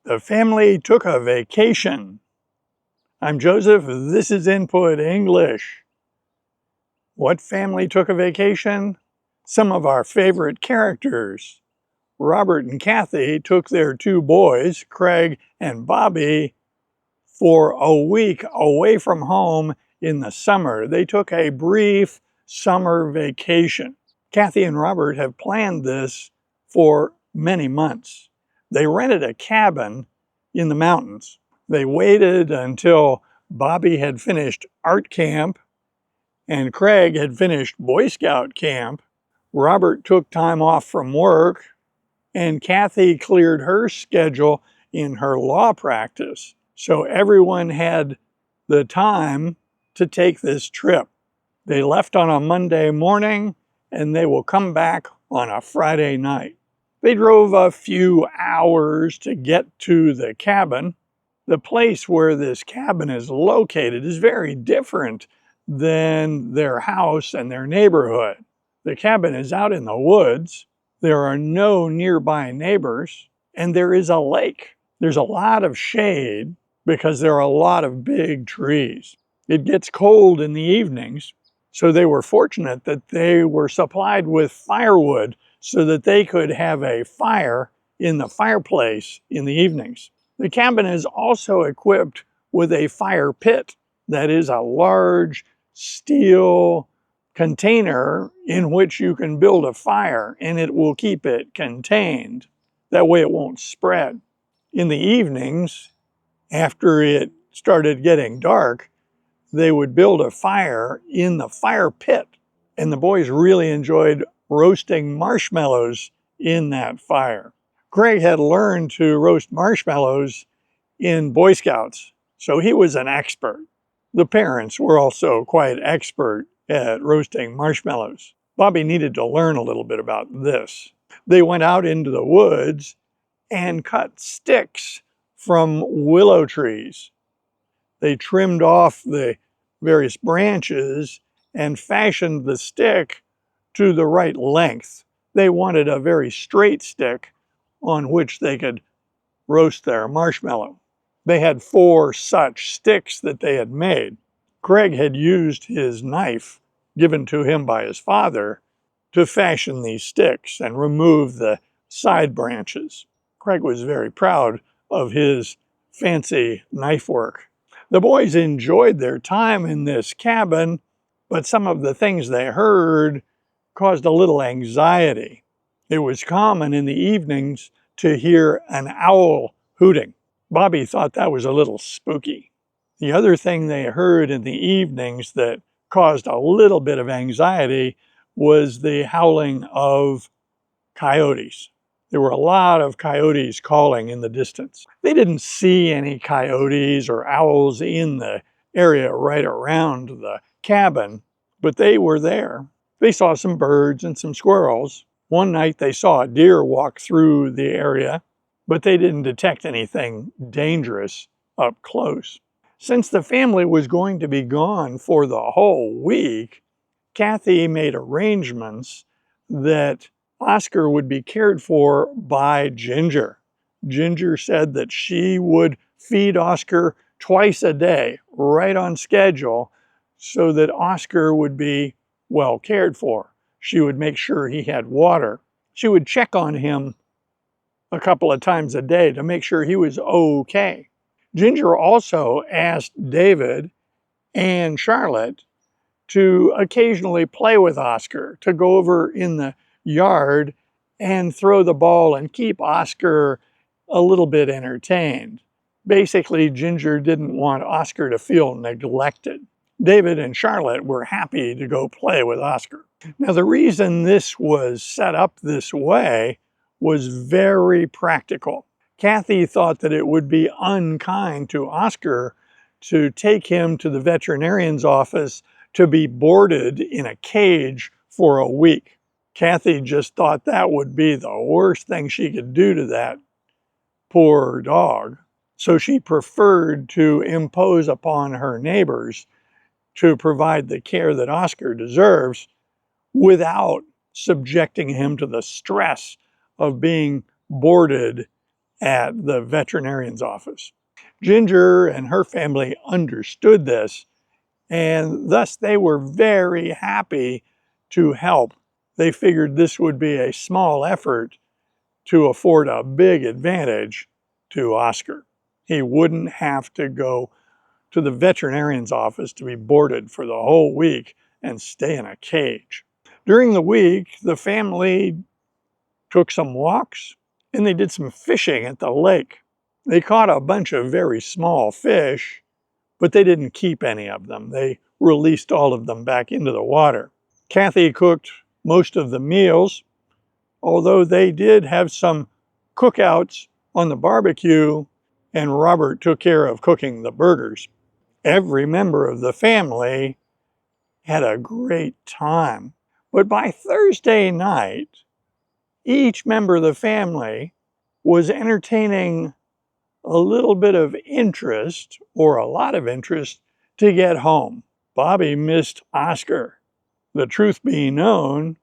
The family took a vacation. I'm Joseph. This is Input English. What family took a vacation? Some of our favorite characters. Robert and Kathy took their two boys, Craig and Bobby, for a week away from home in the summer. They took a brief summer vacation. Kathy and Robert have planned this for many months. They rented a cabin in the mountains. They waited until Bobby had finished art camp and Craig had finished Boy Scout camp. Robert took time off from work and Kathy cleared her schedule in her law practice. So everyone had the time to take this trip. They left on a Monday morning and they will come back on a Friday night. They drove a few hours to get to the cabin. The place where this cabin is located is very different than their house and their neighborhood. The cabin is out in the woods. There are no nearby neighbors, and there is a lake. There's a lot of shade because there are a lot of big trees. It gets cold in the evenings, so they were fortunate that they were supplied with firewood so that they could have a fire in the fireplace in the evenings. The cabin is also equipped with a fire pit. That is a large steel container in which you can build a fire and it will keep it contained. That way it won't spread. In the evenings, after it started getting dark, they would build a fire in the fire pit. And the boys really enjoyed roasting marshmallows in that fire. Craig had learned to roast marshmallows in Boy Scouts, so he was an expert. The parents were also quite expert at roasting marshmallows. Bobby needed to learn a little bit about this. They went out into the woods and cut sticks from willow trees. They trimmed off the various branches and fashioned the stick to the right length. They wanted a very straight stick on which they could roast their marshmallow. They had 4 such sticks that they had made. Craig had used his knife given to him by his father to fashion these sticks and remove the side branches. Craig was very proud of his fancy knife work. The boys enjoyed their time in this cabin, but some of the things they heard caused a little anxiety. It was common in the evenings to hear an owl hooting. Bobby thought that was a little spooky. The other thing they heard in the evenings that caused a little bit of anxiety was the howling of coyotes. There were a lot of coyotes calling in the distance. They didn't see any coyotes or owls in the area right around the cabin, but they were there. They saw some birds and some squirrels. One night they saw a deer walk through the area, but they didn't detect anything dangerous up close. Since the family was going to be gone for the whole week, Kathy made arrangements that Oscar would be cared for by Ginger. Ginger said that she would feed Oscar twice a day, right on schedule, so that Oscar would be well cared for. She would make sure he had water. She would check on him a couple of times a day to make sure he was okay. Ginger also asked David and Charlotte to occasionally play with Oscar, to go over in the yard and throw the ball and keep Oscar a little bit entertained. Basically, Ginger didn't want Oscar to feel neglected. David and Charlotte were happy to go play with Oscar. Now, the reason this was set up this way was very practical. Kathy thought that it would be unkind to Oscar to take him to the veterinarian's office to be boarded in a cage for a week. Kathy just thought that would be the worst thing she could do to that poor dog. So she preferred to impose upon her neighbors to provide the care that Oscar deserves without subjecting him to the stress of being boarded at the veterinarian's office. Ginger and her family understood this, and thus they were very happy to help. They figured this would be a small effort to afford a big advantage to Oscar. He wouldn't have to go to the veterinarian's office to be boarded for the whole week and stay in a cage. During the week, the family took some walks and they did some fishing at the lake. They caught a bunch of very small fish, but they didn't keep any of them. They released all of them back into the water. Kathy cooked most of the meals, although they did have some cookouts on the barbecue, and Robert took care of cooking the burgers. Every member of the family had a great time. But by Thursday night, each member of the family was entertaining a little bit of interest, or a lot of interest, to get home. Bobby missed Oscar. The truth being known,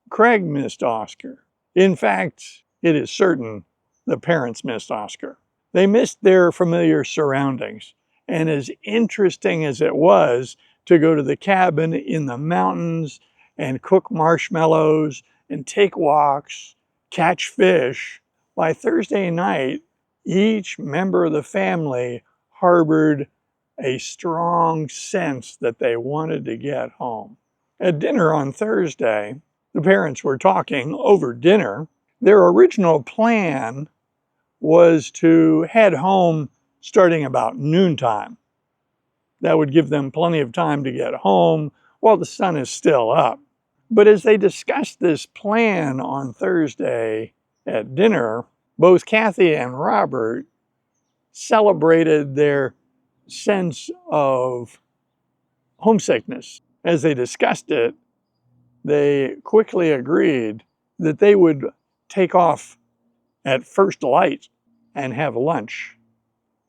Craig missed Oscar. In fact, it is certain the parents missed Oscar. They missed their familiar surroundings. And as interesting as it was to go to the cabin in the mountains and cook marshmallows and take walks, catch fish, by Thursday night, each member of the family harbored a strong sense that they wanted to get home. At dinner on Thursday, the parents were talking over dinner. Their original plan was to head home starting about noontime. That would give them plenty of time to get home while the sun is still up. But as they discussed this plan on Thursday at dinner, both Kathy and Robert celebrated their sense of homesickness. As they discussed it, they quickly agreed that they would take off at first light and have lunch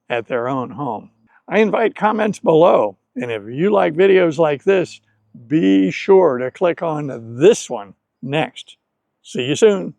at their own home. I invite comments below, and if you like videos like this, be sure to click on this one next. See you soon.